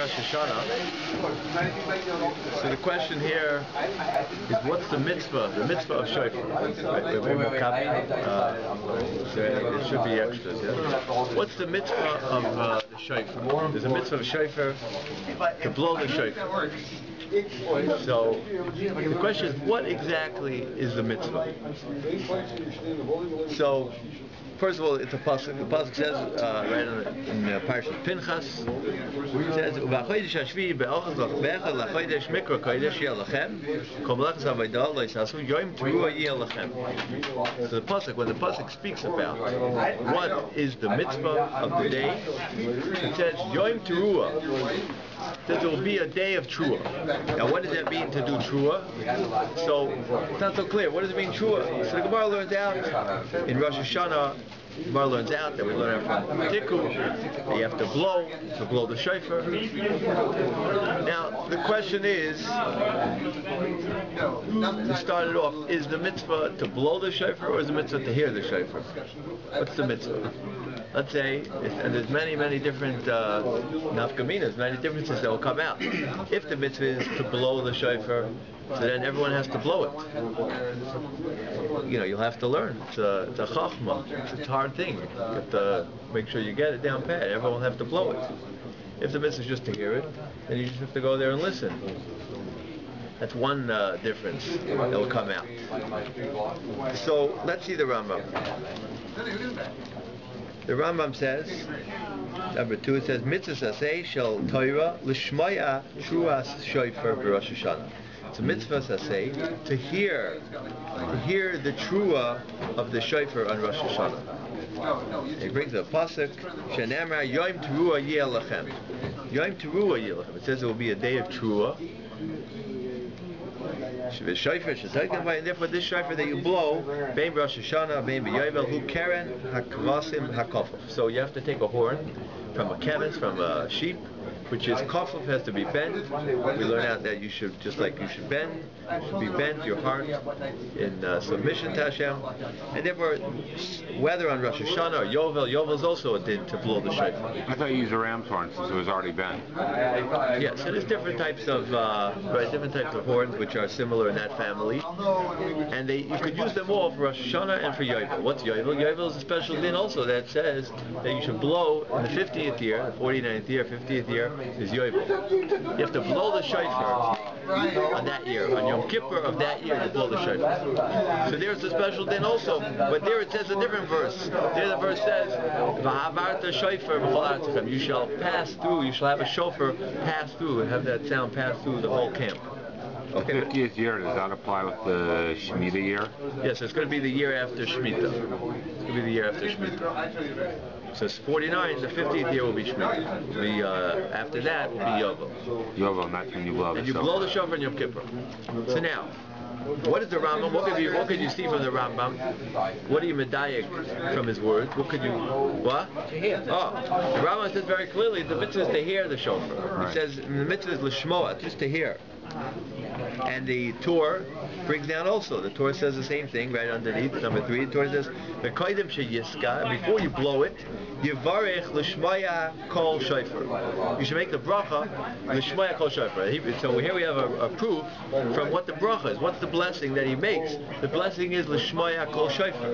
Rosh HaShana. So the question here is, what's the mitzvah? The mitzvah of Shofar. Right? We have one more copy. There should be extras. Yeah? What's the mitzvah of the Shofar? There's a mitzvah of Shofar to blow the Shofar. So the question is, what exactly is the mitzvah? So first of all, it's a pasuk. The pasuk says right in Parashat Pinchas, it says, "U'ba'chodesh hashvi'i be'ochad v'achad lachodesh mikra kodesh yeh lachem, kol melachas havodah lo yisasu yom teruah yeh lachem." So the pasuk, when the pasuk speaks about what is the mitzvah of the day, it says yom teruah. That there will be a day of Truah. Now, what does that mean to do Truah? So, it's not so clear. What does it mean, Truah? So the Gemara learns out in Rosh HaShana. The Gemara learns out that we learn from Tiku that you have to blow the Shofar. Now, the question is, to start it off, is the mitzvah to blow the Shofar or is the mitzvah to hear the Shofar? What's the mitzvah? Let's say, and there's many different nafkaminas, many differences that will come out. If the mitzvah is to blow the shofar, so then everyone has to blow it. You know, you'll have to learn. It's a chachma. It's a hard thing. You have to make sure you get it down pat. Everyone will have to blow it. If the mitzvah is just to hear it, then you just have to go there and listen. That's one difference that will come out. So let's see the Rambam. The Rambam says, number 2, it says, Mitzvah saseh shel Torah l'shmaya truas shofar b'Rosh HaShana. It's a mitzvah saseh to hear the truah of the shofar on Rosh HaShana. He brings a pasuk, Shenamar yom teruah yeh lachem. Yom teruah yeh lachem. It says it will be a day of truah. And therefore this shofar that you blow, bein Rosh HaShana, bein b'yovel, hu keren hakvasim hakofuf. So you have to take a horn from a keves, from a sheep, which is kofuf, has to be bent. We learn out that you should, just like you should bend, be bent, your heart, in submission to Hashem. And therefore, whether on Rosh HaShana or Yovel is also a din to blow the shofar. I thought you used a ram's horn since it was already bent. Yeah, so there's different types of horns which are similar in that family, and you could use them all for Rosh HaShana and for Yovel. What's Yovel? Yovel is a special din also that says that you should blow in the 50th year, the 49th year, 50th year is Yovel. You have to blow the shofar on that year, on Yom Kippur of that year, to blow the shofar. So there's a special din also, but there it says a different verse. There the verse says, "V'havarta shofar b'chol artechem." You shall pass through. You shall have a shofar pass through and have that sound pass through the whole camp. Okay. The 50th year, does that apply with the Shemitah year? Yes, it's going to be the year after Shemitah. It's going to be the year after Shemitah. So it's 49, the 50th year will be Shemitah. After that will be Yovel. Yovel, and that's when you blow the shofar. And you blow the shofar in Yom Kippur. So now, what is the Rambam? What could you see from the Rambam? What are you medayek from his words? What could you... What? To hear. Oh, the Rambam says very clearly the mitzvah is to hear the shofar. Right. He says the mitzvah is l'shmoa, just to hear. And the Torah brings down also. The Torah says the same thing right underneath. Number 3, the Torah says, before you blow it, Yivarech l'shmaya kol shofar. You should make the bracha l'shmaya kol shofar. So here we have a proof from what the bracha is. What's the blessing that he makes? The blessing is l'shmaya kol shofar.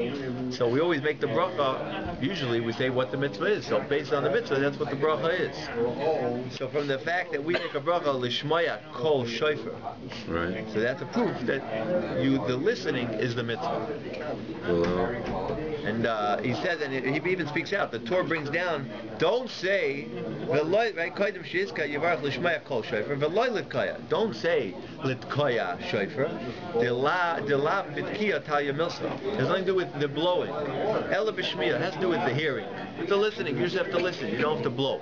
So we always make the bracha. Usually we say what the mitzvah is. So based on the mitzvah, that's what the bracha is. So from the fact that we make a bracha l'shmaya kol shofar, right. So that's a proof that the listening is the mitzvah. And he says, and he even speaks out. The Torah brings down, don't say, don't say litkaya shofar. It has nothing to do with the blowing. Ela b'shmiya, it has to do with the hearing. The listening, you just have to listen. You don't have to blow.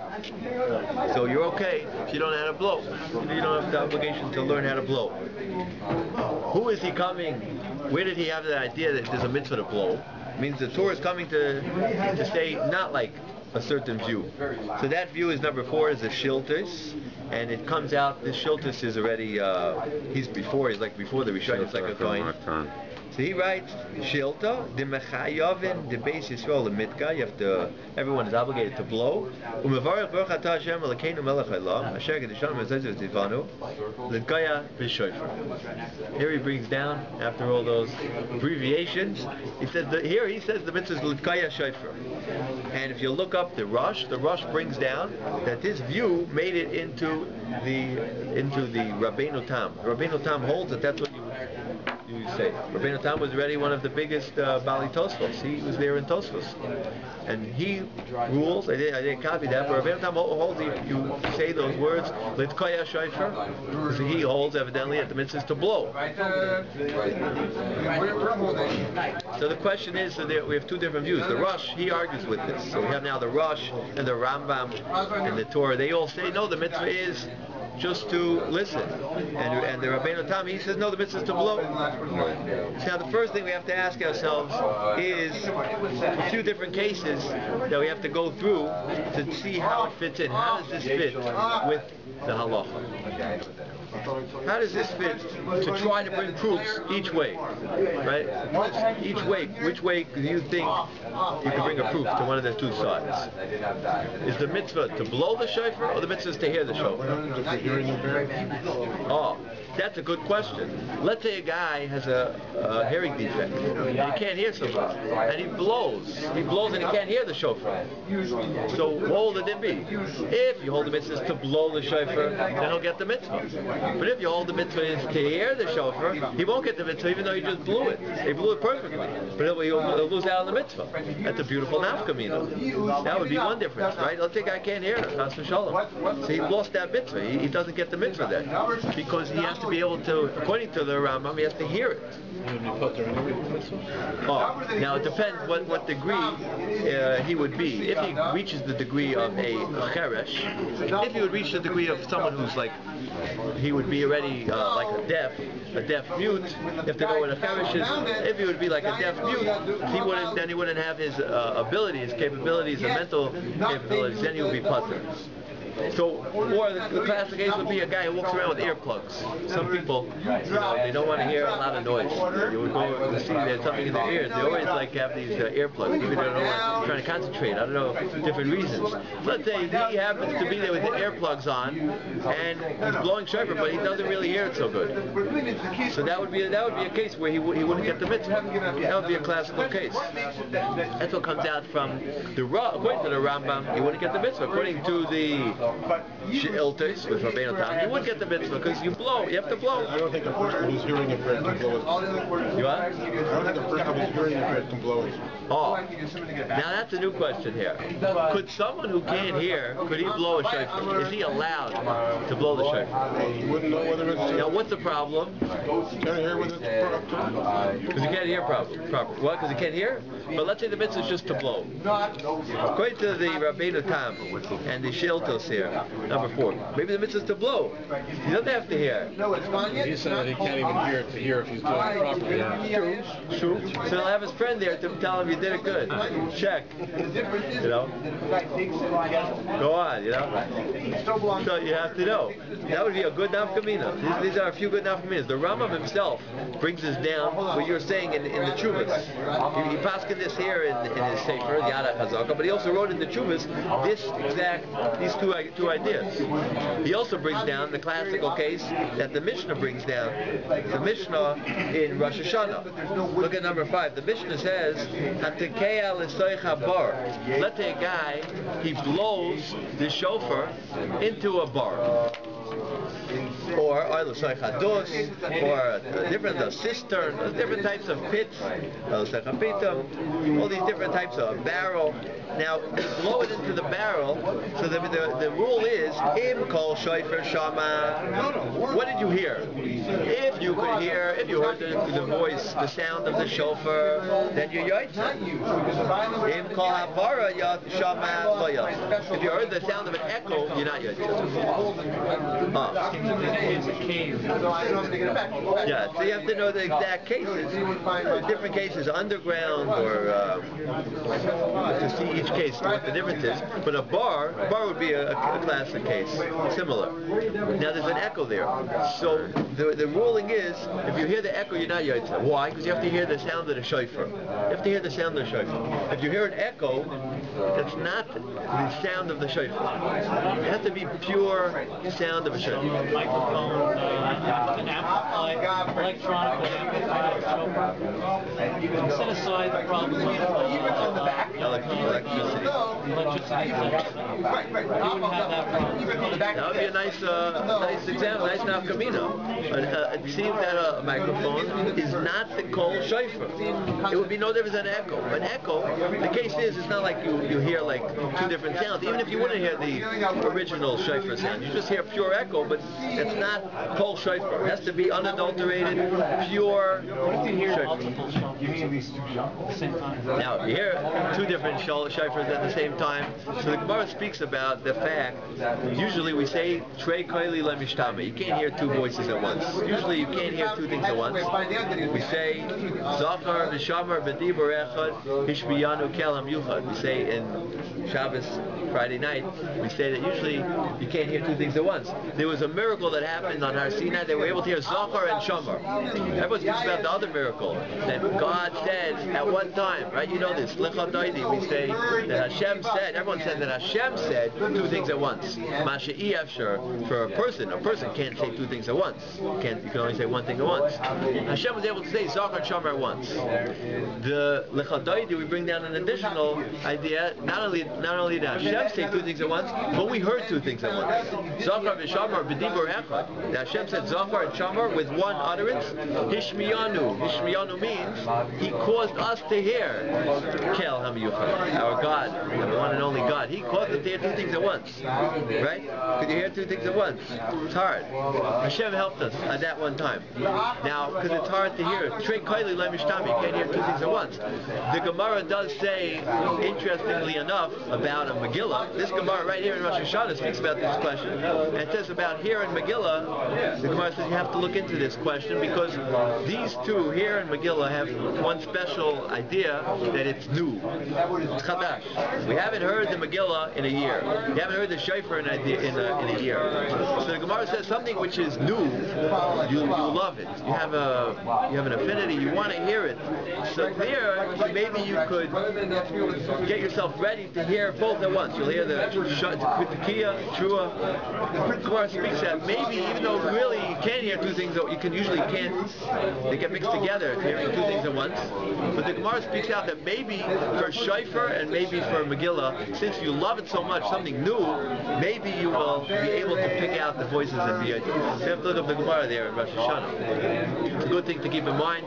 So you're okay if you don't know how to blow. You don't have the obligation to learn how to blow. Who is he coming? Where did he have the idea that there's a mitzvah to blow? It means the Torah is coming to say not like a certain view. So that view is number 4, is the shiltus, and it comes out, this shiltus is already, he's like before the Rishon, it's like a coin. So he writes, Shilta, the Mechayavin, the Beis Yisrael, the Mitka, you have to, everyone is obligated to blow. Umevarech Baruch Atah Hashem Elokeinu Melech Haolam, Asher Kedushanim V'Zezes Tivanu, L'Tkaya V'Shofar. Here he brings down, after all those abbreviations, he says here he says the mitzvah is L'Tkaya Shofar. And if you look up the Rosh brings down that this view made it into the Rabbeinu Tam. Rabbeinu Tam holds that that's what you say. Rabbeinu Tam was already one of the biggest Bali Tosfos. He was there in Tosfos, and he rules. I didn't copy that, but Rabbeinu Tam holds you say those words L'Tkaya Shofar. So he holds evidently that the mitzvah is to blow. So the question is, so we have two different views. The Rosh, he argues with this. So we have now the Rosh and the Rambam and the Torah. They all say no, the mitzvah is just to listen. And the Rabbeinu Tam, he says no, the mitzvah is to blow. Now the first thing we have to ask ourselves is a few different cases that we have to go through to see how it fits in. How does this fit with the halacha? How does this fit to try to bring proofs each way, right? Each way, which way do you think you can bring a proof to one of the two sides? Is the mitzvah to blow the shofar, or the mitzvah is to hear the shofar? Oh, that's a good question. Let's say a guy has a hearing defect, and he can't hear so well, and he blows and he can't hear the shofar. So what will the din be? If you hold the mitzvah to blow the shofar, then he'll get the mitzvah. But if you hold the mitzvah is to hear the shofar, he won't get the mitzvah even though he just blew it. He blew it perfectly. But he'll lose out on the mitzvah. That's a beautiful nafkamina. That would be one difference, right? Let's say a guy can't hear it, chas v'shalom. So he lost that mitzvah. He doesn't get the mitzvah then. Because he has to be able to, according to the Rambam, he has to hear it. Oh, now it depends what degree he would be. If he reaches the degree of a cheresh, if he would reach the degree of someone who's like, he would be already like a deaf mute. You have to know what a cheresh is. If he would be like a deaf mute, he wouldn't have his abilities, capabilities, and mental capabilities. Then he would be patur. So, or the classic case would be a guy who walks around with earplugs. Some people, they don't want to hear a lot of noise. You would go to see there's something in their ears. They always like have these earplugs, even though they don't want trying to concentrate. I don't know, different reasons. Let's say he happens to be there with the earplugs on, and he's blowing shofar, but he doesn't really hear it so good. So that would be a case where he wouldn't get the mitzvah. That would be a classical case. That's what comes out from the according to the Rambam, he wouldn't get the mitzvah. According to the She'iltes with Rabbeinu Tam, you would get the mitzvah because you blow. You have to blow. I don't think a person who's hearing impaired can blow it. You what? I don't think a person who's hearing impaired can blow it. Oh, now that's a new question here. Could someone who can't hear, could he blow a shofar? Is he allowed to blow the shofar? You wouldn't know whether it's... Now what's the problem? You can't hear whether it's Because he can't hear proper. What? Because he can't hear? But let's say the mitzvah is just to blow. According to the Rabbeinu Tam and the She'iltos here, number 4, maybe the mitzvah is to blow. He doesn't have to hear. He said that he can't even hear it to hear if he's doing it properly. True. So he'll have his friend there to tell him you did it good. Check. You know? Go on, you know? So you have to know. That would be a good nafkamina. These are a few good nafkaminas. The Rambam himself brings this down what you're saying in the Chuvas. He paskin this here in his Sefer, the Yada Chazaka, but he also wrote in the Chuvas these two ideas. He also brings down the classical case that the Mishnah brings down. The Mishnah in Rosh HaShana. Look at number 5. The Mishnah says, "Hatekeya l'soicha bar." Let's say a guy, he blows the shofar into a bar. Or different cistern, different types of pits, all these different types of barrel. Now, blow it into the barrel, so the rule is, Im kol shofar shama. What did you hear? If you could hear, if you heard the voice, the sound of the shofar, then you're yoitza. Im kol havara shama lo yoitza. If you heard the sound of an echo, you not yotze. Yeah, so you have to know the exact cases. Different cases, underground or to see each case what the difference is. But a bar would be a classic case, similar. Now there's an echo there. So the ruling is, if you hear the echo, you're not yotze. Why? Because you have to hear the sound of the shofar. You have to hear the sound of the shofar. If you hear an echo, that's not the sound of the shofar. It has to be pure sound of a shofar. Microphone, an amplified, electronic shofar. Set aside the problems of electricity. You wouldn't have that problem. That would be a nice example, nice nafkamina. It seems that a microphone is not the kol shofar. It would be no different than an echo. An echo, the case is, it's not like you hear like two different sounds. Even if you wouldn't hear the original shofar sound, you just hear pure echo, but it's not kol shofar. It has to be unadulterated, pure shofar. Now, you hear two different shofars at the same time. So the Gemara speaks about the fact, usually we say, Trei koili lemishtama. You can't hear two voices at once. Usually you can't hear two things at once. We say, Zachar v'shamar b'dibur echad, hishbiyanu kelam yuchad. We say in Shabbos, Friday night, we say that usually you can't hear two things at once. There was a miracle that happened on Har Sinai. They were able to hear Zachar and Shamar. Everyone speaks about the other miracle, that God said at one time, right? You know this, Lecha Doidi, we say that Hashem said, everyone said that Hashem said two things at once. Masha'i Afshar, for a person can't say two things at once. You can only say one thing at once. Hashem was able to say Zachar and Shamar at once. The Lecha Doidi, we bring down an additional idea, not only did Hashem say two things at once, but we heard two things at once. Zachar v'Shamar b'dibur echad. Hashem said Zachar and Shamar with one utterance. Hishmiyanu. Hishmiyanu means He caused us to hear Kel HaMiyuchad, our God, the one and only God. He caused us to hear two things at once. Right? Could you hear two things at once? It's hard. Hashem helped us at that one time. Now, because it's hard to hear, Trei koili lemishtami, you can't hear two things at once. The Gemara does say, interestingly enough, about a Megillah. This Gemara right here in Rosh HaShana speaks about this question. And it says about here in Megillah, the Gemara says you have to look into this question because these two here in Megillah have one special idea that it's new. It's chadash. We haven't heard the Megillah in a year. We haven't heard the shofar in a year. So the Gemara says something which is new, you love it. You have an affinity, you want to hear it. So there, maybe you could get yourself ready to hear both at once. You'll hear the Kritikiyah, Trua. The Gemara speaks that maybe, even though really you can't hear two things, you can't, they get mixed together, hearing two things at once. But the Gemara speaks out that maybe for shofar and maybe for Megillah, since you love it so much, something new, maybe you will be able to pick out the voices and be. So you have to look up the Gemara there in Rosh HaShana. It's a good thing to keep in mind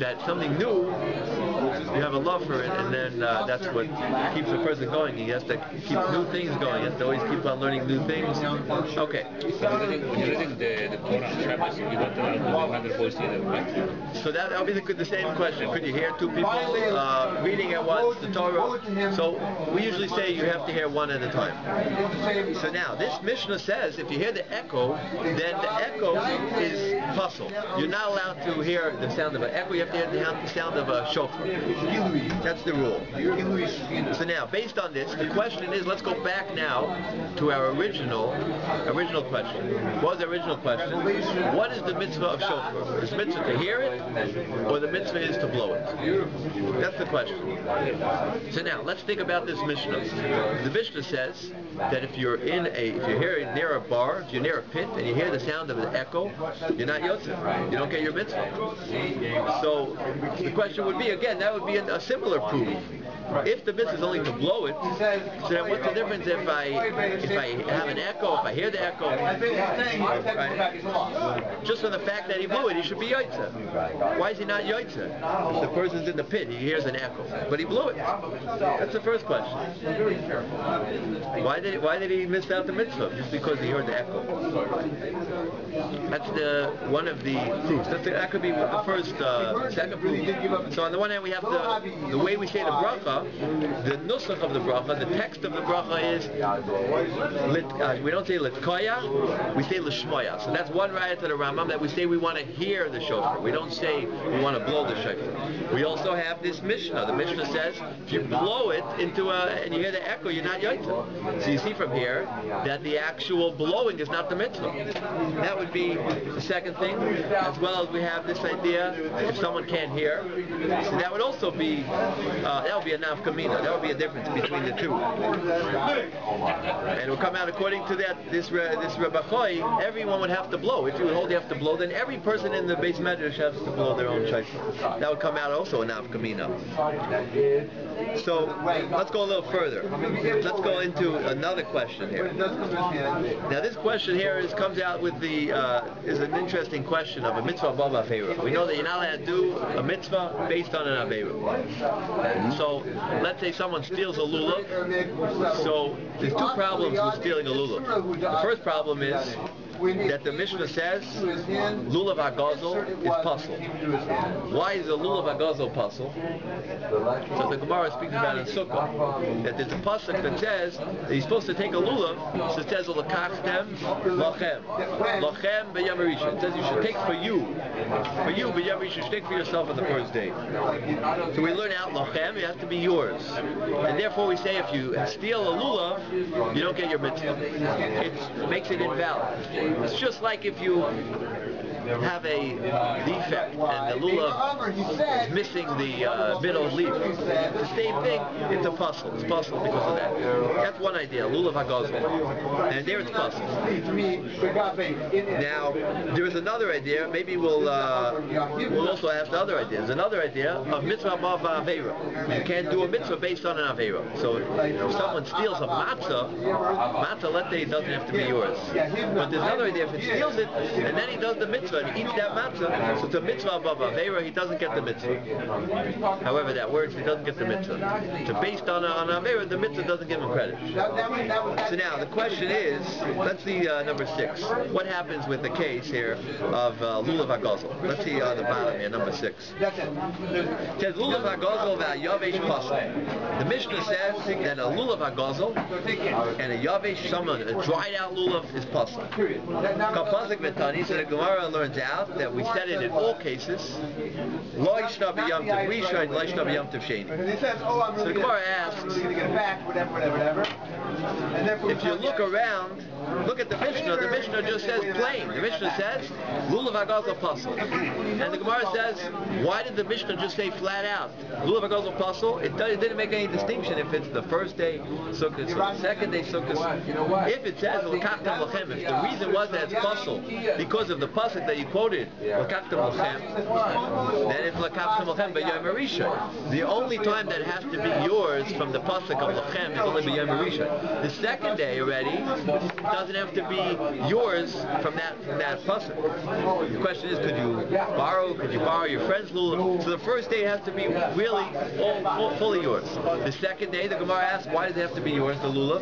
that something new, you have a love for it, and then that's what keeps a person going. He has to keep new things going. He has to always keep on learning new things. Okay. When you're reading the Torah on Shabbos, you don't have the voice either, right? So that'll be the same question. Could you hear two people reading at once the Torah? So we usually say you have to hear one at a time. So now this Mishnah says if you hear the echo, then the echo is puzzle. You're not allowed to hear the sound of an echo. You have to hear the sound of a shofar. That's the rule. So now, based on this, the question is, let's go back now to our original question. What was the original question? What is the mitzvah of shofar? Is mitzvah to hear it, or the mitzvah is to blow it? That's the question. So now, let's think about this Mishnah. The Mishnah says that if you're near a bar, if you're near a pit, and you hear the sound of an echo, you're not yotze. You don't get your mitzvah. So the question would be, again, that would be a similar proof. If the mitzvah is only to blow it, so then what's the difference if I have an echo, if I hear the echo? Right? Just from the fact that he blew it, he should be yotze. Why is he not yotze? If the person's in the pit, he hears an echo, but he blew it. That's the first question. Why did he miss out the mitzvah? Just because he heard the echo. That's one of the proofs. That could be the first, second proof. So on the one hand, we have the way we say the bracha. bracha, the nusach of the bracha, the text of the bracha is, we don't say litkoya, we say lishmoya. So that's one raya to the Rambam, that we say we want to hear the shofar. We don't say we want to blow the shofar. We also have this Mishnah. The Mishnah says, if you blow it into and you hear the echo, you're not yotzei. So you see from here that the actual blowing is not the mitzvah. That would be the second thing, as well as we have this idea that if someone can't hear, so that would also be that would be a nafkamina. That would be a difference between the two. And it will come out according to that. This Rebachoi, everyone would have to blow. If you would hold you have to blow, then every person in the base medrash has to blow their own shofar. That would come out also a nafkamina. So let's go a little further. Let's go into another question here. Now this question here comes out with is an interesting question of a mitzvah above avera. We know that you're not allowed to do a mitzvah based on an avera. So let's say someone steals a lulav. So there's two problems with stealing a lulav. The first problem is that the Mishnah says lulav hagazel is pasul. Why is the lulav hagazel pasul? So the Gemara speaks about in Sukkah that there's a pasuk that says that you're supposed to take a lulav. So it says l'kachtem lachem b'yom harishon. It says you should take for you b'yom harishon. You should take for yourself on the first day. So we learn out lachem, it has to be yours, and therefore we say if you steal a lulav, you don't get your mitzvah. It makes it invalid. It's just like if you have a defect and the lulav is missing the middle leaf. It's the same thing, it's a puzzle. It's puzzle because of that. That's one idea, lulav hagazel. And there it's puzzle. Now, there is another idea, maybe we'll also ask the other idea. There's another idea of mitzvah above avera. You can't do a mitzvah based on an avera. So if someone steals a matzah, let's say it doesn't have to be yours. But there's another idea, if he steals it, and then he does the mitzvah, and he eats that matzah, so it's a mitzvah above avera, he doesn't get the mitzvah. However that works, he doesn't get the mitzvah. So based on avera, the mitzvah doesn't give him credit. So now, the question is, let's see number 6. What happens with the case here of lulav hagazel? Let's see on the bottom here, number 6. It says, lulav hagazel v'yavesh pasul. The Mishnah says that a lulav hagazel and a yavesh, a dried out lulav, is pasul. Kapasik v'tani, so the Gemara learns out that we said it in all cases. Lo yishna b'yom tov rishon, lo yishna b'yom tov sheni. So the Gemara asks, if you look around, look at the Mishnah just says plain. The Mishnah says, lulav hagazel pasul. And the Gemara says, why did the Mishnah just say flat out, lulav hagazel pasul? It didn't make any distinction if it's the first day Sukkot or the second day Sukkot. If it says, l'kachtem lachem, if the reason was that it's pasul because of the pasuk that you quoted, l'kachtem lachem, then it's l'kachtem lachem b'yom harishon. The only time that it has to be yours from the pasuk of lachem is only b'yom harishon. The second day already doesn't have to be yours from that pasuk. The question is, could you borrow your friend's lulav? So the first day has to be really fully yours. The second day, the Gemara asks, why does it have to be yours, the lulav?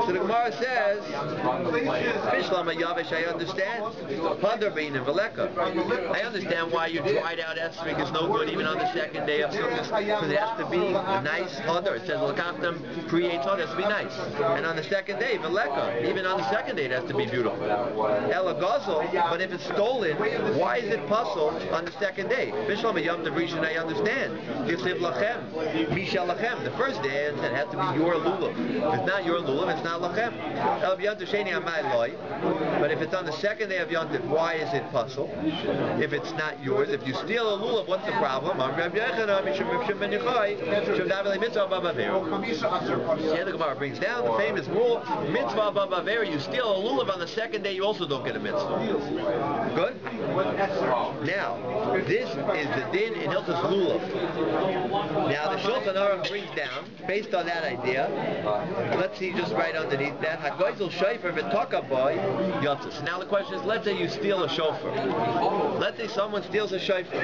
So the Gemara says, Bishlam Yavesh, I understand. I understand why your dried out esrog is no good even on the second day of Sukkot, because it has to be a nice hodor. It says l'kachtem creates hodor, it has to be nice. And on the second day, veleka, even on the second day it has to be beautiful. Elagazel, but if it's stolen, why is it pasul on the second day? Bishlam Yom Tov Rishon, I understand. Yisiv lachem, mishal lachem. The first day it has to be your lulav. If it's not your lulav, it's not lachem. El Yom Tov Sheni Amai Loi. But if it's on the second day of Yom Tov, why is it pasul? If it's not yours, if you steal a lulav, what's the problem? Here the Gemara brings down the famous rule, mitzvah above avera, you steal a lulav on the second day, you also don't get a mitzvah. Good? Now, this is the din in Hilchos Lulav. Now, the Shulchan Aruch brings down, based on that idea, let's see just right underneath that, Hagoyzel Shofar v'taka boy yotzes. Now the question is, let's say you steal a shofar. Let's say someone steals a shofar.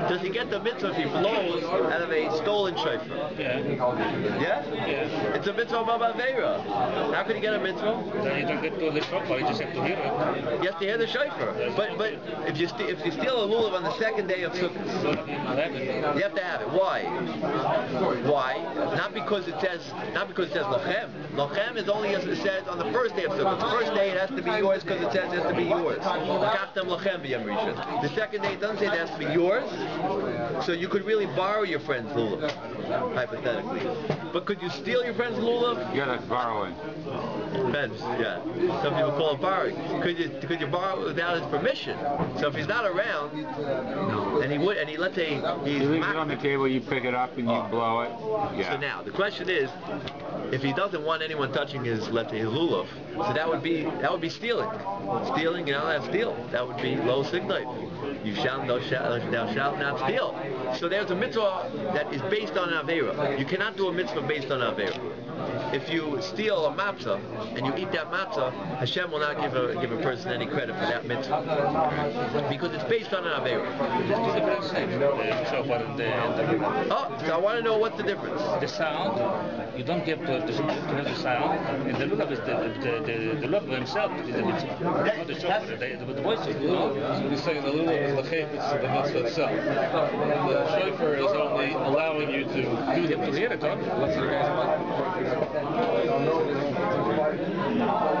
Does he get the mitzvah if he blows out of a stolen shofar? Yeah. Yeah? Yeah. It's a mitzvah above avera. How could he get a mitzvah? Then you don't get to the shofar, you just have to hear it. You have to hear the shofar. But if you steal a lulav on the second day of Sukkot, you have to have it. Why? Why? Not because it says lochem. Lochem is only as it says on the first day of Sukkot. The first day it has to be yours because it says it has to be yours. The second day it doesn't say it has to be yours, so you could really borrow your friend's lulav, hypothetically. But could you steal your friend's lulav? Yeah, that's borrowing. Depends, yeah. Some people call it borrowing. Could you borrow it without his permission? So if he's not around, and he let's say he's You leave it on the table, you pick it up and you blow it. Yeah. So now the question is, if he doesn't want anyone touching his, let's say, his lulav, so that would be stealing. Stealing, that's steal. That would be lo signai. Thou shalt not steal. So there's a mitzvah that is based on an aveira. You cannot do a mitzvah based on an aveira. If you steal a matzah and you eat that matzah, Hashem will not give a person any credit for that mitzvah because it's based on an aveira. So I want to know what's the difference. The sound, you don't get to have the sound, and the lulav is the lulav himself is the mitzvah. Not the shofar, the voice of the lulav. You're saying the lulav is the chayf, it's the mitzvah itself. The shofar is only allowing you to hear it,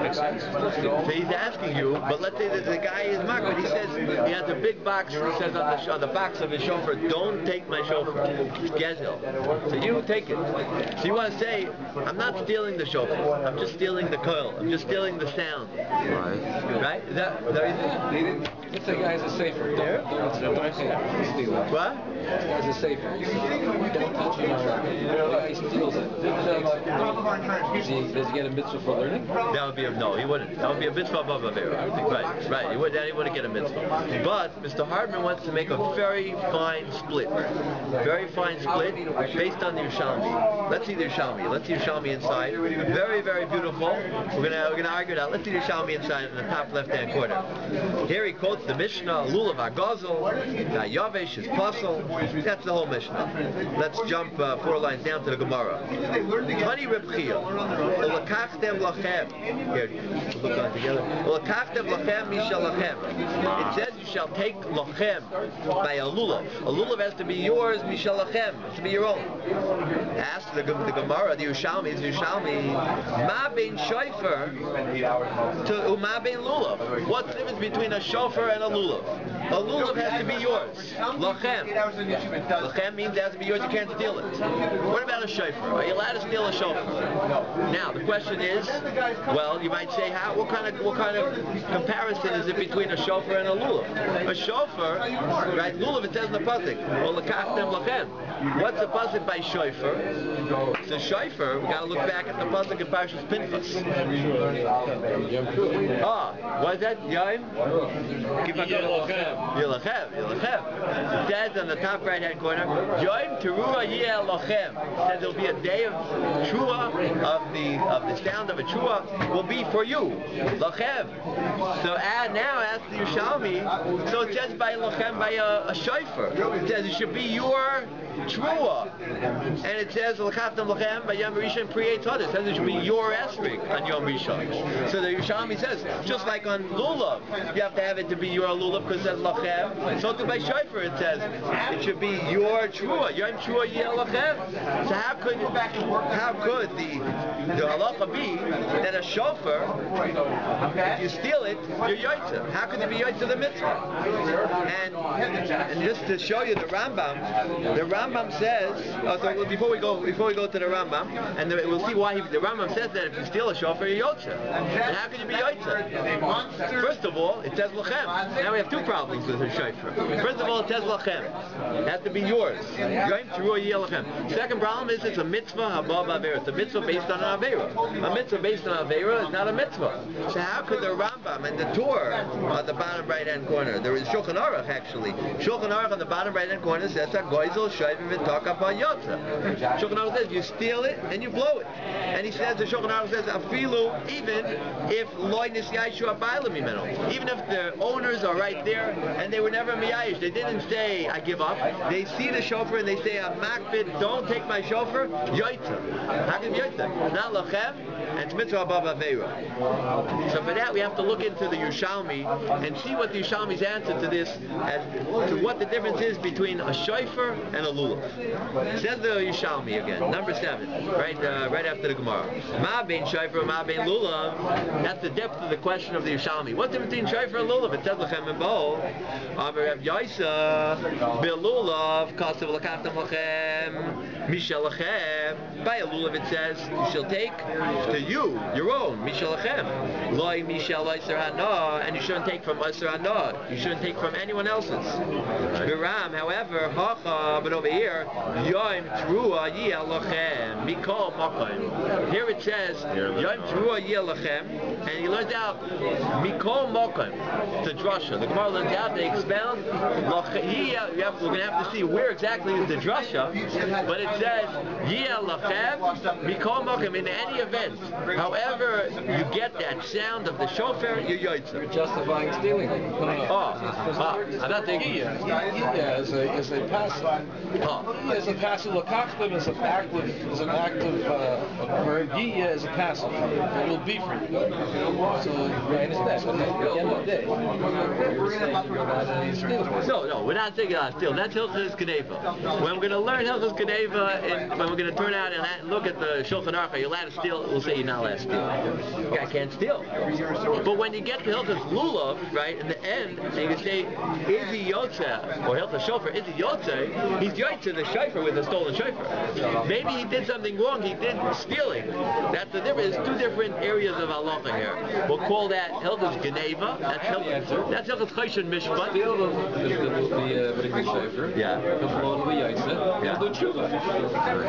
Makes sense. So he's asking you, but let's say that the guy is makar. He says he has a big box. He says on the box of his shofar, "Don't take my shofar. It's gezel." So you take it. So you want to say, "I'm not stealing the shofar. I'm just stealing the coil. I'm just stealing the sound." Right? Is that what you think? Let's say a guy has a sefer there. Steal it. What? Has a sefer. Don't touch him. The guy steals it. Does he get a mitzvah for learning? That would be no, he wouldn't. That would be a mitzvah above Avera. Right. He wouldn't get a mitzvah. But Mr. Hartman wants to make a very fine split. Very fine split based on the Yerushalmi. Let's see the Yerushalmi. Let's see Yerushalmi inside. Very, very beautiful. We're gonna argue it out. Let's see the Yerushalmi inside in the top left-hand corner. Here he quotes the Mishnah, Lulav HaGazel, Yavesh is Puzzle. That's the whole Mishnah. Let's jump 4 lines down to the Gemara. Honey Reb Chia, Ulakachtem lachem. Here, look on together. Ulakachtem lachem mishal lachem. It says you shall take lachem by a lulav. A lulav has to be yours, mishal lachem. It has to be your own. Ask the Gemara, the Yerushalmi, ma bein shofar to ma bein lulav. What's the difference between a shofar and a lulav? A lulav has to be yours. Lachem. Lachem means it has to be yours. You can't steal it. What about a shofar? Are you allowed to steal a shofar? Now the question is, well, you might say, what kind of comparison is it between a shofar and a lulav? A shofar, right? Lulav, it says in the pasuk, well, lekachtem lachem. What's the pasuk by shofar? It's a shofar. We got to look back at the pasuk in Parshas Pinchas. What is that? Yaim? Yelachem. It says on the top right-hand corner, Yaim teruah yeh lachem. It says there will be a day of trua, of the sound of a trua will be for you. Lachem. So now ask the Yerushalmi, so it says by lachem, by a shofar. It says it should be your trua. And it says l'chaftem lachem by Yom Rishon Priyei Tzad. It says it should be your esrig on Yom Rishon. So the Yerushalmi says, just like on lulav, you have to have it to be your lulav because it says lachem. So too by shofar it says it should be your trua. Yom trua yeh lachem. So how could the halacha be that a shofar, if you steal it, you're yotzeh? How could it be yotzeh the mitzvah? And just to show you the Rambam says, so before we go to the Rambam, and we'll see why the Rambam says that if you steal a shofar, you're yotzeh. And how can you be yotzeh? First of all, it says lachem. Now we have 2 problems with the shofar. First of all, it says lachem. It has to be yours. Second problem is it's a mitzvah above avera. It's a mitzvah based on an avera. A mitzvah based on avera is not a mitzvah. So how could the Rambam and the Torah on the bottom right-hand corner? There is Shulchan Aruch actually. Shulchan Aruch on the bottom right-hand corner says that goizel shayvim v'taka pa yotza. Shulchan Aruch says you steal it and you blow it. And he says the Shulchan Aruch says afilu even if loy nisyaishu abaylam mimeno. Even if the owners are right there and they were never miyayish, they didn't say I give up. They see the shofar and they say I'm makbid, don't take my shofar. Yoitza. How can yoitza? Not lachem and mitzvah above aveira. So for that we have to look into the Yerushalmi and see what the Yerushalmi's answer to this, as to what the difference is between a shofar and a lulav. Says the Yerushalmi again, number 7, right after the Gemara. Ma bein shofar, ma bein lulav. That's the depth of the question of the Yerushalmi. What's the difference between shofar and lulav? It says lachem and bo. Avar Rav Yaisa bil lulav kasav lakatam lachem mishal lachem. By a lulav it says you shall take to you your own mishal lachem loy mishal loyser hana, and you shouldn't take from loyser hana. You shouldn't take from anyone else's. Biram, however, hacha, but over here yom trua yeh lachem mikol makom. Here it says yom trua yeh lachem, and he learns out mikol makom. It's a drasha. The Gemara learns out. They expound. We're going to have to see where exactly is the drasha, but it says yeh lachem mikol makom in any event. However, you get that sound of the shofar, you're yoitza. You're justifying stealing it. I'm not thinking. Yeah, is a passive. Is a passive. Lakachlim is an active. Is an active verb. Yiyah is a passive. It will be for you. So I understand. So at the end of the day, you're saying you're not stealing. No, we're not taking out steal. That's Hilchos Geneva. When we're going to learn Hilchos Geneva, and when we're going to turn out and look at the Shulchan Aruch, you're allowed to steal. We'll say you're not allowed to steal. Guy can't steal. But when you get to Hilchos Lulav, right, in the end, and you can say, is he Yotze, or Hilchos Shofar, is he Yotze? He's Yotze the shofar with a stolen shofar. Maybe he did something wrong, he did stealing. That's the difference. There's 2 different areas of halacha here. We'll call that Hilchos Geneva, that's Hilchos Choshen Mishpat. Steal the shofar. Yeah. He'll be Yaisa. He'll do tshuva.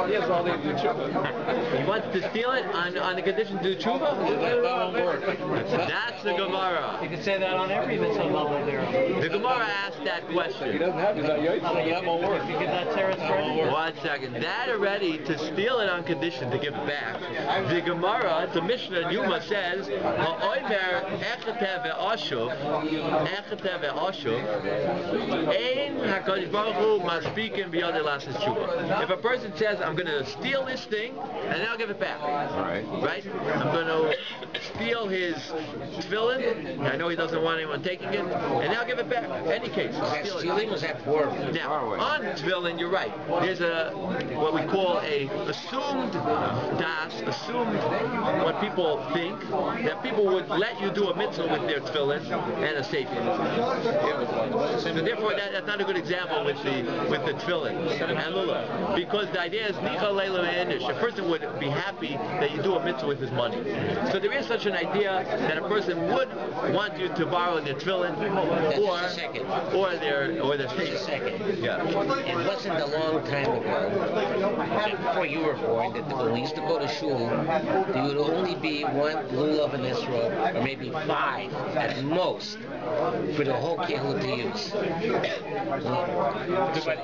Yes, all they do tshuva. He wants to steal it on the condition to do tshuva? That won't work. That's the Gemara. You can say that on every mitzvah level there. The Gemara asked that He question. doesn't have. He's not Yaisa. That won't work. If you give that territory. 1 second. That already, to steal it on condition to give it back. The Gemara, the Mishnah Yuma says, Ha'oimer echetev ve'ashuv, ein HaKadosh Baruch Hu maspikin b'yodei lasis tshuva. If a person says, I'm going to steal this thing, and then I'll give it back. Right? I'm going to steal his tefillin, I know he doesn't want anyone taking it, and I'll give it back. Any case. Stealing was that for? Now, on tefillin, you're right. There's what we call a assumed what people think, that people would let you do a mitzvah with their tefillin and a sefer. So therefore, that's not a good example with the tefillin and lulav, because the idea is nicha leila ve'enish. A person would be happy that you do a mitzvah with his money. So there is such an idea that a person would want you to borrow their tefillin or their sefer. Yeah. It wasn't a long time ago, before you were born, that when we used to go to shul, there would only be 1 lulav in Israel, or maybe 5 at most, for the whole kehut to use.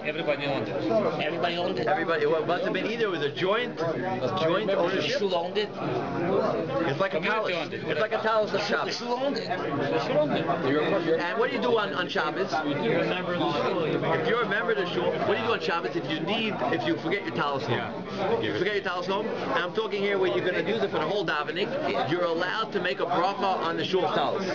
Everybody owned it. Everybody owned it. It must have been either it was a joint The ownership. shul owned it. It's like a talus. It's like a talus of The Shabbos. shul owned it. And what do you do on Shabbos? You're a member of the shul. If you're a member of the shul, what do you do on Shabbos if you forget your talus home? You forget your talus home, and I'm talking here where you're going to use it for the whole davening, you're allowed to make a bracha on the shul's talus.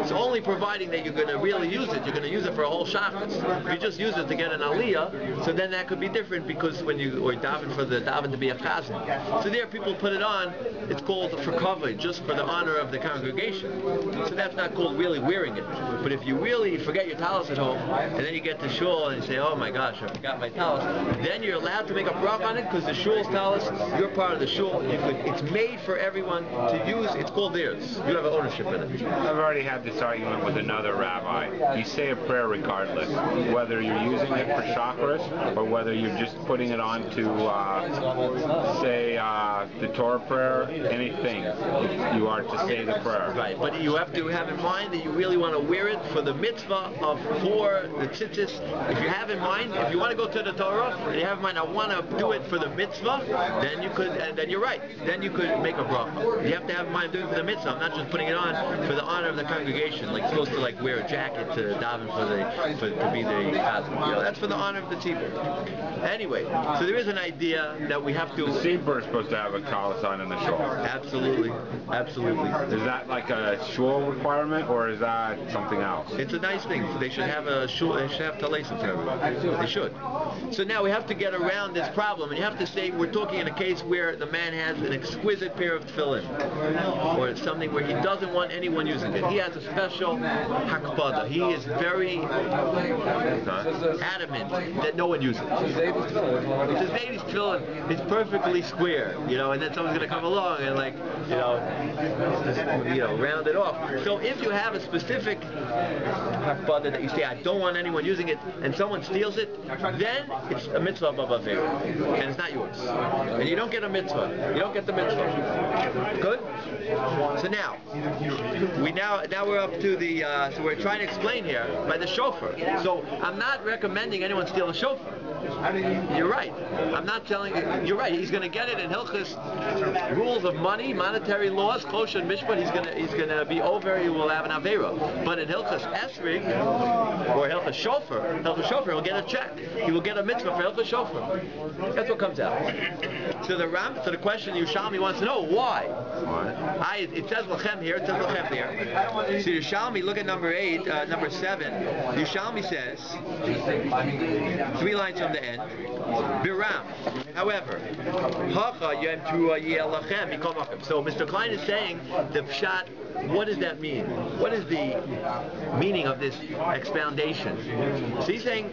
It's only providing that you're going to really use it. You're going to use it for a whole Shabbos. If you just use it to get an aliyah, so then that could be different, because when you daven for the daven to be a chazan. So there people put it on, it's called for coverage, just for the honor of the congregation. So that's not called really wearing it. But if you really forget your talus at home, and then you get to shul and you say, oh my gosh, I forgot my talus, then you're allowed to make a bracha on it, because the shul's talus, you're part of the shul, it's made for everyone to use, it's called theirs. You have an ownership in it. I've already had this argument with another rabbi. You say a prayer regardless, whether you're using it for chakras or whether you're just putting it on to, say, the Torah prayer, anything. You are to say the prayer. Right, but you have to have in mind that you really want to wear it for the mitzvah of for the tzitzis. If you have in mind, if you want to go to the Torah and you have in mind, I want to do it for the mitzvah, then you could, and then you're right. Then you could make a bracha. You have to have in mind doing it for the mitzvah. I'm not just putting it on for the honor of the congregation, like supposed to like wear a jacket to daven to be the chazan. That's for the honor of the tzibur. Anyway, so there is an idea that we have to. The tzibur is supposed to have a collar sign on the shul. Absolutely, absolutely. Is that like a shul requirement, or is that something else? It's a nice thing. They should have a shul. They should have talesim for everyone. They should. So now we have to get around this problem, and you have to say we're talking in a case where the man has an exquisite pair of tefillin, or something where he doesn't want anyone using it. He has a special hakpada. He is very adamant that no one uses it. His 80s tefillin is perfectly square, and then someone's going to come along and round it off. So if you have a specific hakpada that you say, I don't want anyone using it, and someone steals it, then it's a mitzvah baba vera, and it's not yours. And you don't get a mitzvah. You don't get the mitzvah. Good? So now we're up to the, so we're trying to explain here by the shofar. So I'm not recommending anyone steal a shofar. You're right. I'm not telling you. You're right. He's going to get it in Hilchos rules of money, monetary laws, kosher and mishpat. He's going to be over. He will have an avera. But in Hilchos esrig or Hilchos shofar, he'll get a check. He will get a mitzvah for Hilchos shofar. That's what comes out. So the question Yerushalmi wants to know why. It says lachem here. It says lachem there. So Yerushalmi, look at number 7. Yerushalmi says 3 lines from the end. Biram. However, so Mr. Klein is saying the pshat. What does that mean? What is the meaning of this expoundation? So he's saying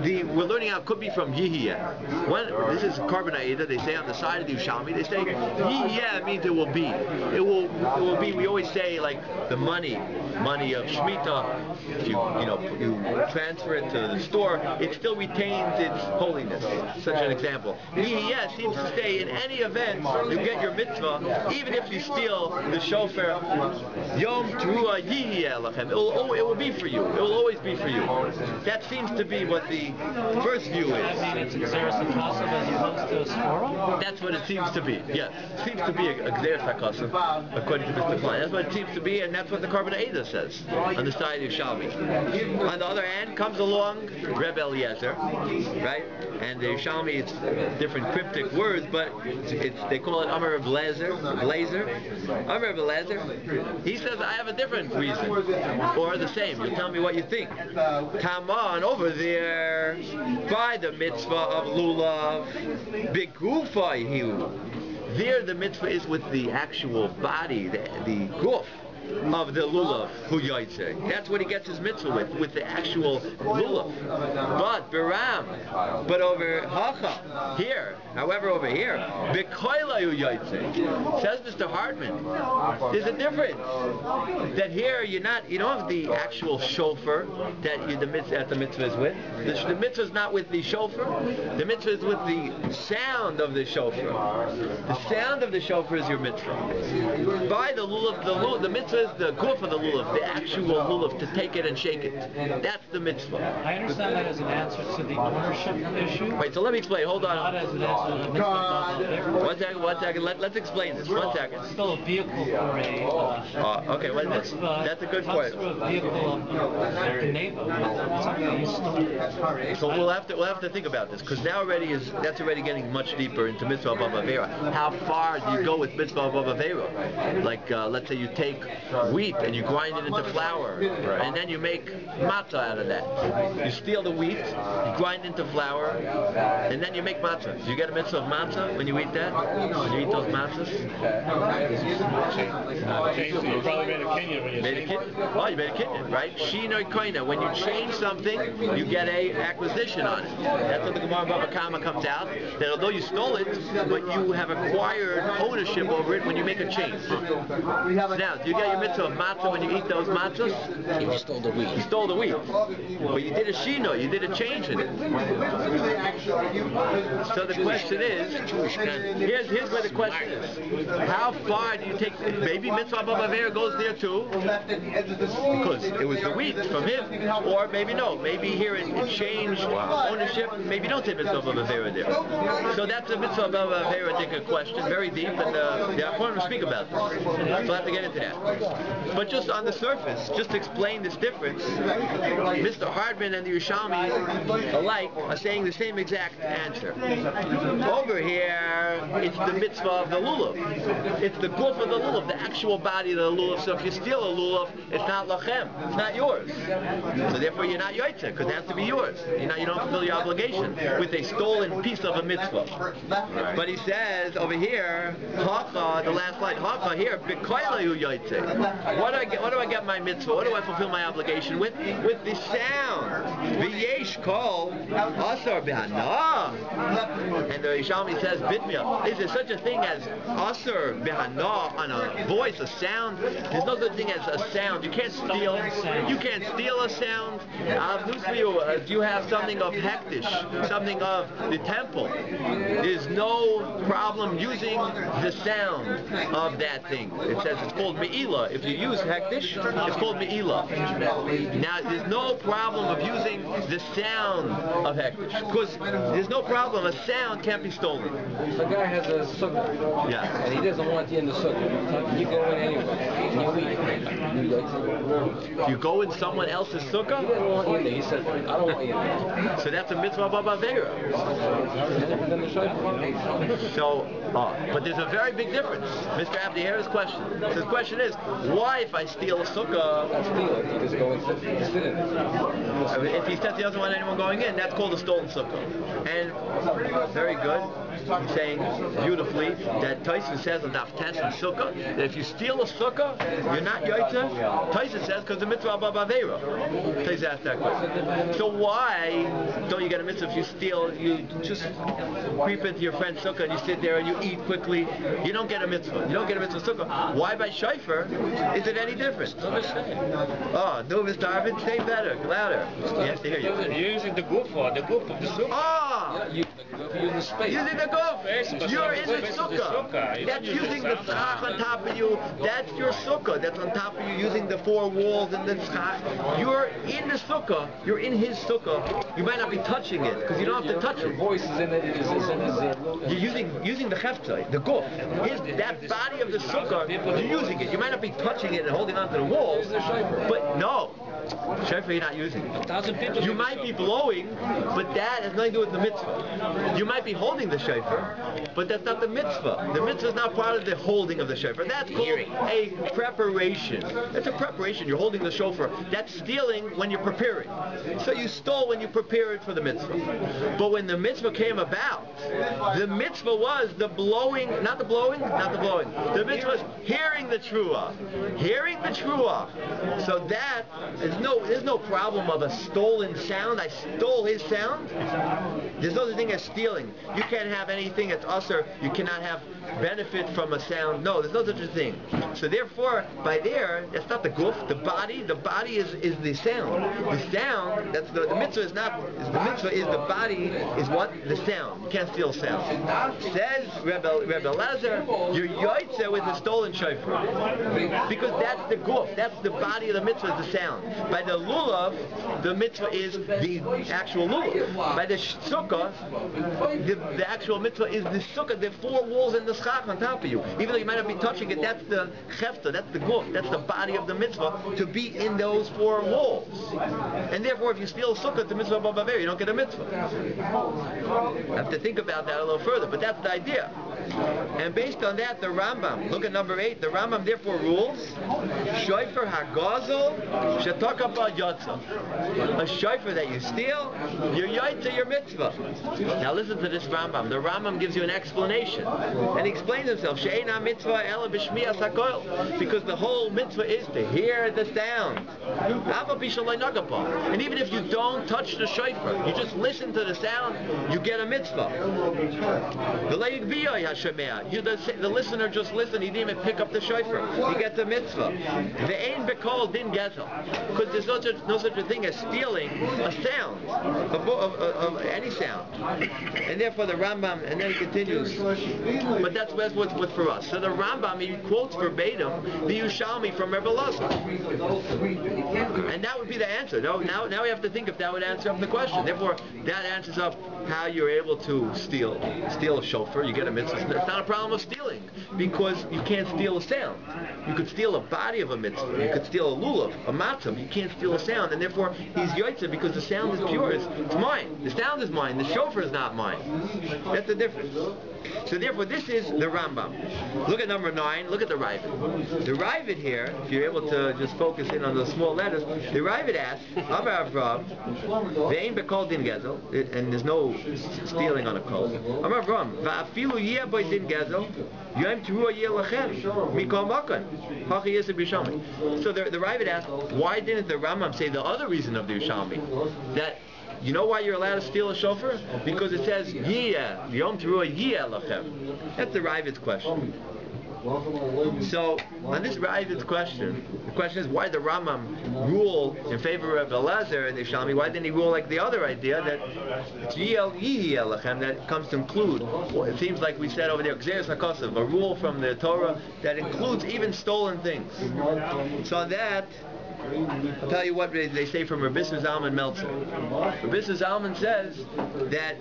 we're learning how it could be from Yihiyah. This is carbon aida. They say on the side of the Yerushalmi. They say Yihiyah means it will be. It will be. We always say like the money of Shemitah. If you transfer it to the store, it still retains its holiness. Such an example. Yihiyah seems to say in any event you get your mitzvah, even if you steal the shofar. Yom Teruah Yihiyah Lachem. It will be for you. It will always be for you. That seems to be what the first view is. I mean, it's Xeris HaKasav as opposed to Svara? That's what it seems to be. Yes, it seems to be a Xeris HaKasav, according to Mr. Klein. That's what it seems to be, and that's what the Carbon Aida says on the side of Yerushalmi. On the other hand, comes along Rebbe Eliezer, right? And the Yerushalmi, it's different cryptic words, but they call it Amar Blazer. Amar Blazer. He says, I have a different reason, or the same. You tell me what you think. Taman over there, by the mitzvah of lulav, begufay hiu. There the mitzvah is with the actual body, the guf of the lulav hu yaitze. That's what he gets his mitzvah with the actual lulav. But Biram, but over hacha, here, however over here, b'koila hu yaitze. Says Mr. Hartman, there's a difference. That here you don't have the actual shofar that the mitzvah is with. The mitzvah is not with the shofar. The mitzvah is with the sound of the shofar. The sound of the shofar is your mitzvah. By the lulav, the mitzvah is the guf of the lulav, the actual lulav, to take it and shake it. That's the mitzvah. I understand that as an answer to the ownership issue. Wait, so let me explain. Hold on. Not as an answer to the mitzvah. One second. Let's explain this. 1 second. It's still a vehicle for a okay, well, that's a good point. A vehicle of neighbor. So we'll have to think about this, because that's already getting much deeper into mitzvah bava vera. How far do you go with mitzvah bava vera? Like let's say you take wheat and you grind it into flour, and then you make matzah out of that. You steal the wheat, you grind into flour, and then you make matzah. Do you get a mitzvah of matzah when you eat that? When you eat those matzahs? You probably made a kinyan when you made a kinyan. Oh, you made a kinyan, right? Shinoi koina. When you change something, you get a acquisition on it. That's what the Gemara Bava Kama comes out. That although you stole it, but you have acquired ownership over it when you make a change. Now, do you get your mitzvah of matzah when you eat those matzahs? You stole the wheat. You stole the wheat. But you did a shino, you did a change in it. So the question is, here's where the question is. How far do you take, maybe mitzvah b'avera goes there too, because it was the wheat from him, or maybe no, maybe here it changed ownership, maybe don't say mitzvah b'avera there. So that's a mitzvah b'avera question, very deep, and the Apr will speak about this. So we'll have to get into that. But just on the surface, just to explain this difference, Mr. Hardman and the Yerushalmi alike are saying the same exact answer. Over here, it's the mitzvah of the lulav. It's the guf of the lulav, the actual body of the lulav. So if you steal a lulav, it's not lachem, it's not yours. So therefore you're not yotzeh, because it has to be yours. You don't fulfill your obligation with a stolen piece of a mitzvah. Right. But he says over here, haka, the last line, haka here, b'koilahu yotzeh. What do I get my mitzvah? What do I fulfill my obligation with? With the sound. V'yesh kol asar b'hana. And the Yerushalmi says, bitmia, is there such a thing as asar b'hana on a voice, a sound? There's no such thing as a sound. You can't steal. You can't steal a sound. Do you have something of hektish, something of the temple? There's no problem using the sound of that thing. It says it's called me'ilah. If you use hektish, it's called me'ilah. Now, there's no problem of using the sound of hektish, because there's no problem. A sound can't be stolen. If a guy has a sukkah, and he doesn't want you in the sukkah, you go in anyway, and you eat. You go in someone else's sukkah? He didn't want you in there. He said, I don't want you in there. So that's a mitzvah b'avera. So, but there's a very big difference. Mr. Abdi, here's his question. So the question is, why if I steal a sukkah? That's steal. You just go and sit in it. If he says he doesn't want anyone going in, that's called a stolen sukkah. And very good. He's saying beautifully that Tyson says on Daf Tes and Sukkah that if you steal a sukkah, you're not yotzeh. Tyson says because the mitzvah b'avera. Tyson asked that question. So why don't you get a mitzvah if you steal? You just creep into your friend's sukkah and you sit there and you eat quickly. You don't get a mitzvah. You don't get a mitzvah sukkah. Why by shofar is it any different? Oh, no, Mr. Arvid, say better, louder. He has to hear you. You're using the guf of the sukkah. Oh! Using the space. Using the guf. You're in the sukkah. That's using the schach on top of you. That's your sukkah. That's on top of you using the four walls and the schach. You're in the sukkah. You're in his sukkah. You might not be touching it because you don't have to touch your it. Voice is in it. You're using the cheftzai, the guf. That body of the sukkah, you're using it. You might not be touching it and holding onto the walls, but no. Shofar you're not using it. You might be blowing, but that has nothing to do with the mitzvah. You might be holding the shofar, but that's not the mitzvah. The mitzvah is not part of the holding of the shofar. That's called a preparation. It's a preparation. You're holding the shofar. That's stealing when you're preparing. So you stole when you prepare it for the mitzvah. But when the mitzvah came about, the mitzvah was the blowing, not the blowing. The mitzvah was hearing the truah. Hearing the truah. So that is there's no problem of a stolen sound. I stole his sound. There's no such thing as stealing. You can't have anything that's usher. You cannot have benefit from a sound. No, there's no such a thing. So therefore, by there, that's not the guf. The body is the sound. The sound, that's the mitzvah is not. The mitzvah is the body is what? The sound. You can't steal sound. Says Rebbe Lazar, you're yotzeh with the stolen shofar. Because that's the guf. That's the body of the mitzvah is the sound. By the lulav, the mitzvah is the actual lulav. By the sukkah, the actual mitzvah is the sukkah, the four walls and the schach on top of you. Even though you might not be touching it, that's the chefta, that's the guf, that's the body of the mitzvah to be in those four walls. And therefore, if you steal a sukkah, it's a mitzvah b'avera, you don't get a mitzvah. You have to think about that a little further, but that's the idea. And based on that, the Rambam, look at number 8, the Rambam therefore rules, shofar hagazel shetaka ba yotza. A shofar that you steal, you're yotzeh your mitzvah. Now listen to this Rambam. The Rambam gives you an explanation. And he explains himself, she'ena mitzvah ela b'shmias hakoil. Because the whole mitzvah is to hear the sound. And even if you don't touch the shofar, you just listen to the sound, you get a mitzvah. shemea. The listener just listened. He didn't even pick up the shofar. He gets a mitzvah. Ve'ein bekol din gezel. Because there's no such a thing as stealing a sound of any sound. And therefore the Rambam, and then he continues. But that's what's for us. So the Rambam, he quotes verbatim the Yerushalmi from Rebbe Elazar. And that would be the answer. Now we have to think if that would answer up the question. Therefore, that answers up how you're able to steal a shofar. You get a mitzvah. It's not a problem of stealing, because you can't steal a sound. You could steal a body of a mitzvah. You could steal a lulav, a matzah. You can't steal a sound, and therefore he's yotzeh because the sound is pure. It's mine. The sound is mine. The shofar is not mine. That's the difference. So therefore, this is the Rambam. Look at number 9. Look at the Ravid. The Ravid here, if you're able to just focus in on those small letters, the Ravid asks, Amar Avram, ve'ein bekol din gezel, and there's no stealing on a kol. Amar Avram, va'afilu yeh boy din gezel, yom teruah yeh lachem, mikol makan, hachi yisib Yerushalmi. So the Ravid asks, why didn't the Rambam say the other reason of the Yerushalmi? That you know why you're allowed to steal a shofar? Because it says, Yiyah, Yom Teruah Yiyah Lachem. That's the Ravid's question. So, on this Ravid's question, the question is why the Rambam rule in favor of Elazar and the Yerushalmi? Why didn't he rule like the other idea that it's Yiyah Lachem, that comes to include, well, it seems like we said over there, Gzeres HaKosav, a rule from the Torah that includes even stolen things. So on that, I'll tell you what they say from Rabbi Zalman Meltzer. Rabbi Zalman says that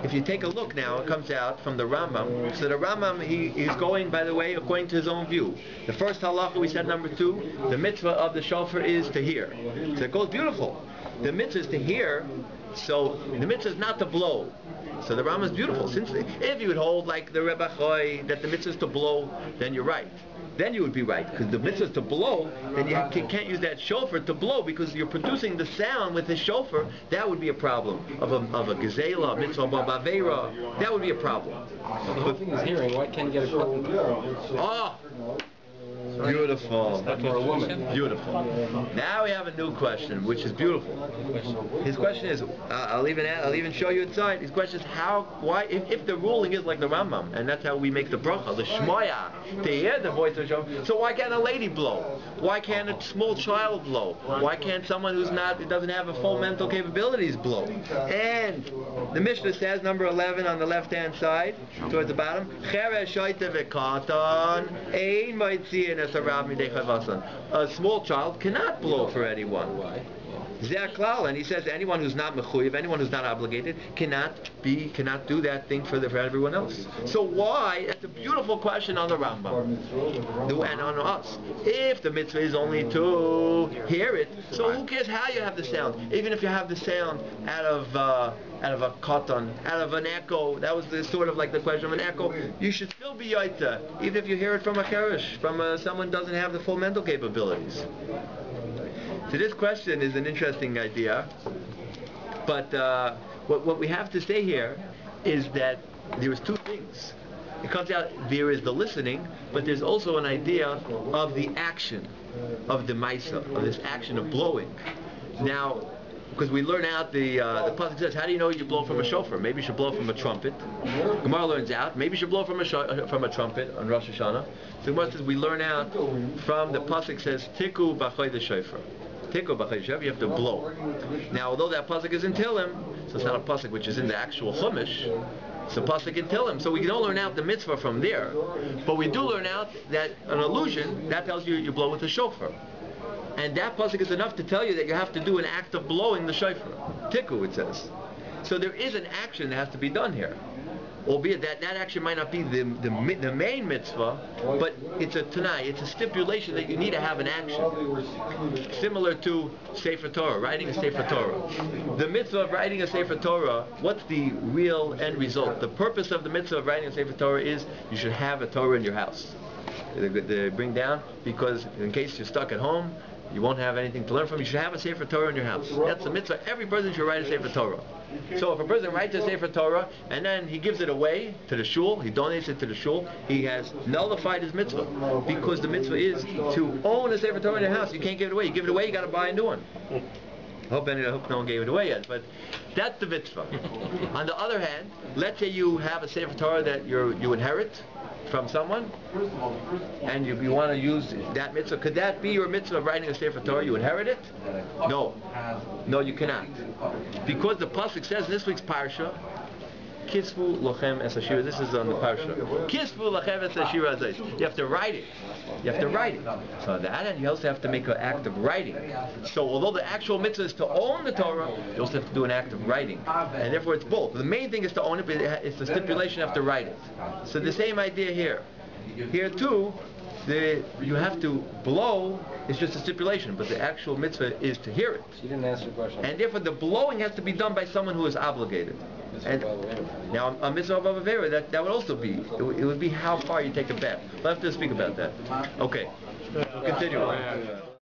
if you take a look now, it comes out from the Rambam. So the Rambam, he's going, by the way, according to his own view. The first halacha we said, number 2, the mitzvah of the shofar is to hear. So it goes beautiful. The mitzvah is to hear, so the mitzvah is not to blow. So the Rambam is beautiful. If you would hold like the Rebbe Choy that the mitzvah is to blow, then you're right. Then you would be right, because the mitzvah is to blow, then you can't use that shofar to blow, because you're producing the sound with the shofar. That would be a problem of a gezela, mitzvah b'avera. That would be a problem. The whole thing is hearing. Why can't you get a button? Oh! Beautiful. That's for a woman. Beautiful. Now we have a new question, which is beautiful. His question is, I'll even show you inside. His question is why, if the ruling is like the Rambam, and that's how we make the bracha, the shmoya, to hear the voice of Shofar. So why can't a lady blow? Why can't a small child blow? Why can't someone who doesn't have a full mental capabilities blow? And the Mishnah says, number 11 on the left-hand side, towards the bottom, Cheresh shoyte ve-katan, ein moitziin a small child cannot blow for anyone. And he says anyone who's not mechuyev, anyone who's not obligated, cannot do that thing for everyone else. So why? That's a beautiful question on the Rambam and on us. If the mitzvah is only to hear it, so who cares how you have the sound? Even if you have the sound out of a katan, out of an echo, that was sort of like the question of an echo, you should still be yotzeh, even if you hear it from a cheresh, from someone who doesn't have the full mental capabilities. So this question is an interesting idea, but what we have to say here is that there is 2 things. It comes out, there is the listening, but there's also an idea of the action, of the maisa, of this action of blowing. Now, because we learn out the pasuk says, how do you know you blow from a shofar? Maybe you should blow from a trumpet. Gemara learns out, maybe you should blow from a trumpet on Rosh HaShana. So Gemara says we learn out from the pasuk says, Tiku b'choy the shofar. Tiku b'choy the shofar, you have to blow. Now, although that pasuk is in Tehillim, so it's not a pasuk which is in the actual Chumash, it's a pasuk in Tehillim, so we don't learn out the mitzvah from there. But we do learn out that an illusion, that tells you blow with a shofar. And that pasuk is enough to tell you that you have to do an act of blowing the shofar. Tiku, it says. So there is an action that has to be done here. Albeit that action might not be the main mitzvah, but it's a tanai, it's a stipulation that you need to have an action. Similar to Sefer Torah, writing a Sefer Torah. The mitzvah of writing a Sefer Torah, what's the real end result? The purpose of the mitzvah of writing a Sefer Torah is you should have a Torah in your house. They bring down, because in case you're stuck at home, you won't have anything to learn from. You should have a Sefer Torah in your house. That's the mitzvah. Every person should write a Sefer Torah. So if a person writes a Sefer Torah and then he gives it away to the shul, he donates it to the shul, he has nullified his mitzvah. Because the mitzvah is to own a Sefer Torah in your house. You can't give it away. You give it away, you got to buy a new one. I hope no one gave it away yet, but that's the mitzvah. On the other hand, let's say you have a Sefer Torah that you inherit from someone, and you want to use that mitzvah. Could that be your mitzvah of writing a Sefer Torah? You inherit it? No, you cannot, because the pasuk says in this week's parsha, Kisvu lochem es hashira. This is on the parsha. Kisvu lochem es hashira azayis. You have to write it. So on that end, you also have to make an act of writing. So although the actual mitzvah is to own the Torah, you also have to do an act of writing. And therefore it's both. The main thing is to own it, but it's the stipulation you have to write it. So the same idea here. Here too, you have to blow. It's just a stipulation, but the actual mitzvah is to hear it. You didn't answer the question. And therefore the blowing has to be done by someone who is obligated. And now a mitzvah of avera, that would also be, it would be how far you take a bet. We'll have to speak about that. Okay, we'll continue.